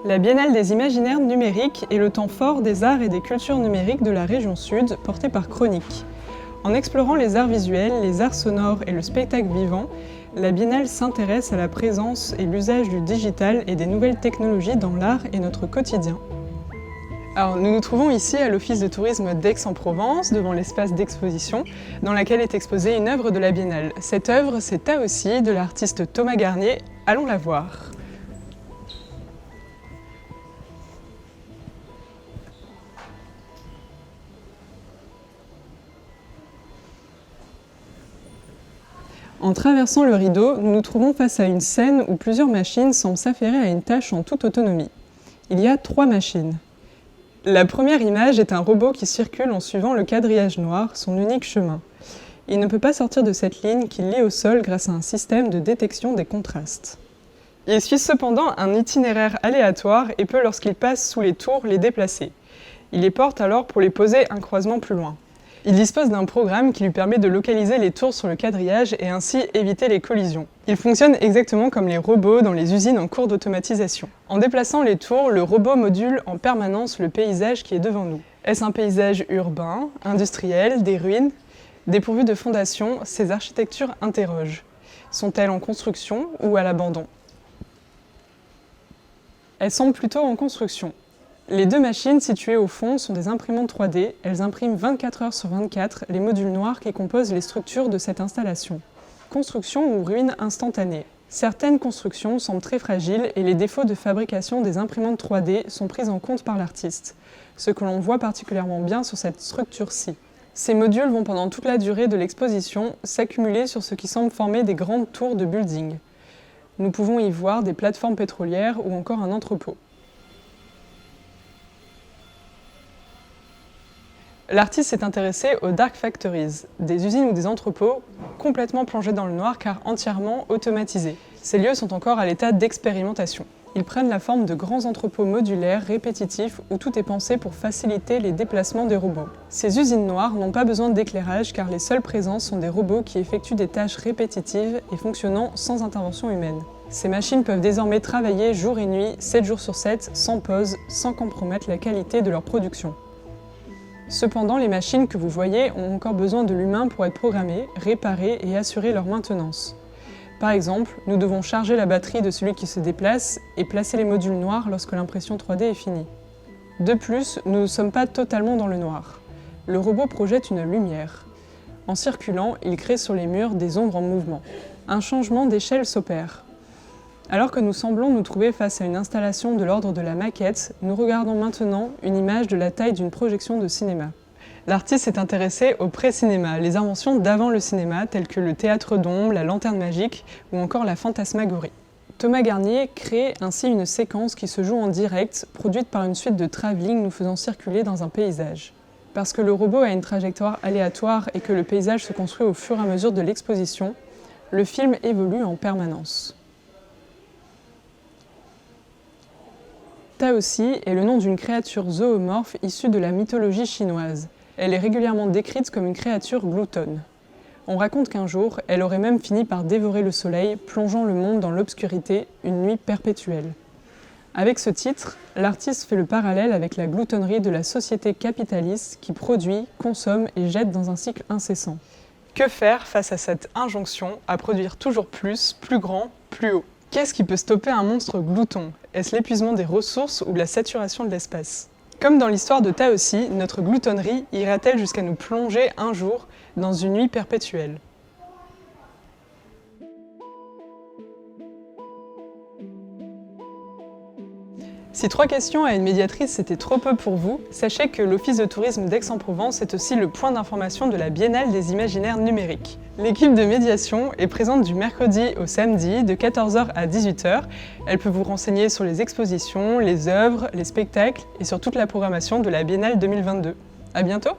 La Biennale des imaginaires numériques est le temps fort des arts et des cultures numériques de la région Sud, portée par Chronique. En explorant les arts visuels, les arts sonores et le spectacle vivant, la Biennale s'intéresse à la présence et l'usage du digital et des nouvelles technologies dans l'art et notre quotidien. Alors, nous nous trouvons ici à l'Office de tourisme d'Aix-en-Provence, devant l'espace d'exposition, dans laquelle est exposée une œuvre de la Biennale. Cette œuvre, c'est Taossi, de l'artiste Thomas Garnier. Allons la voir. En traversant le rideau, nous nous trouvons face à une scène où plusieurs machines semblent s'affairer à une tâche en toute autonomie. Il y a 3 machines. La première image est un robot qui circule en suivant le quadrillage noir, son unique chemin. Il ne peut pas sortir de cette ligne qu'il lie au sol grâce à un système de détection des contrastes. Il suit cependant un itinéraire aléatoire et peut, lorsqu'il passe sous les tours, les déplacer. Il les porte alors pour les poser un croisement plus loin. Il dispose d'un programme qui lui permet de localiser les tours sur le quadrillage et ainsi éviter les collisions. Il fonctionne exactement comme les robots dans les usines en cours d'automatisation. En déplaçant les tours, le robot module en permanence le paysage qui est devant nous. Est-ce un paysage urbain, industriel, des ruines? Dépourvues de fondation, ces architectures interrogent. Sont-elles en construction ou à l'abandon? Elles semblent plutôt en construction. Les 2 machines situées au fond sont des imprimantes 3D. Elles impriment 24 heures sur 24 les modules noirs qui composent les structures de cette installation. Construction ou ruine instantanée. Certaines constructions semblent très fragiles et les défauts de fabrication des imprimantes 3D sont pris en compte par l'artiste, ce que l'on voit particulièrement bien sur cette structure-ci. Ces modules vont pendant toute la durée de l'exposition s'accumuler sur ce qui semble former des grandes tours de building. Nous pouvons y voir des plateformes pétrolières ou encore un entrepôt. L'artiste s'est intéressé aux dark factories, des usines ou des entrepôts complètement plongés dans le noir car entièrement automatisés. Ces lieux sont encore à l'état d'expérimentation. Ils prennent la forme de grands entrepôts modulaires, répétitifs, où tout est pensé pour faciliter les déplacements des robots. Ces usines noires n'ont pas besoin d'éclairage car les seuls présents sont des robots qui effectuent des tâches répétitives et fonctionnant sans intervention humaine. Ces machines peuvent désormais travailler jour et nuit, 7 jours sur 7, sans pause, sans compromettre la qualité de leur production. Cependant, les machines que vous voyez ont encore besoin de l'humain pour être programmées, réparées et assurer leur maintenance. Par exemple, nous devons charger la batterie de celui qui se déplace et placer les modules noirs lorsque l'impression 3D est finie. De plus, nous ne sommes pas totalement dans le noir. Le robot projette une lumière. En circulant, il crée sur les murs des ombres en mouvement. Un changement d'échelle s'opère. Alors que nous semblons nous trouver face à une installation de l'ordre de la maquette, nous regardons maintenant une image de la taille d'une projection de cinéma. L'artiste s'est intéressé au pré-cinéma, les inventions d'avant le cinéma telles que le théâtre d'ombre, la lanterne magique ou encore la fantasmagorie. Thomas Garnier crée ainsi une séquence qui se joue en direct, produite par une suite de travelling nous faisant circuler dans un paysage. Parce que le robot a une trajectoire aléatoire et que le paysage se construit au fur et à mesure de l'exposition, le film évolue en permanence. Taossi est le nom d'une créature zoomorphe issue de la mythologie chinoise. Elle est régulièrement décrite comme une créature gloutonne. On raconte qu'un jour, elle aurait même fini par dévorer le soleil, plongeant le monde dans l'obscurité, une nuit perpétuelle. Avec ce titre, l'artiste fait le parallèle avec la gloutonnerie de la société capitaliste qui produit, consomme et jette dans un cycle incessant. Que faire face à cette injonction à produire toujours plus grand, plus haut? Qu'est-ce qui peut stopper un monstre glouton? Est-ce l'épuisement des ressources ou la saturation de l'espace? Comme dans l'histoire de Taossi, notre gloutonnerie ira-t-elle jusqu'à nous plonger un jour dans une nuit perpétuelle? Si 3 questions à une médiatrice c'était trop peu pour vous, sachez que l'Office de tourisme d'Aix-en-Provence est aussi le point d'information de la Biennale des imaginaires numériques. L'équipe de médiation est présente du mercredi au samedi de 14 h à 18 h. Elle peut vous renseigner sur les expositions, les œuvres, les spectacles et sur toute la programmation de la Biennale 2022. À bientôt!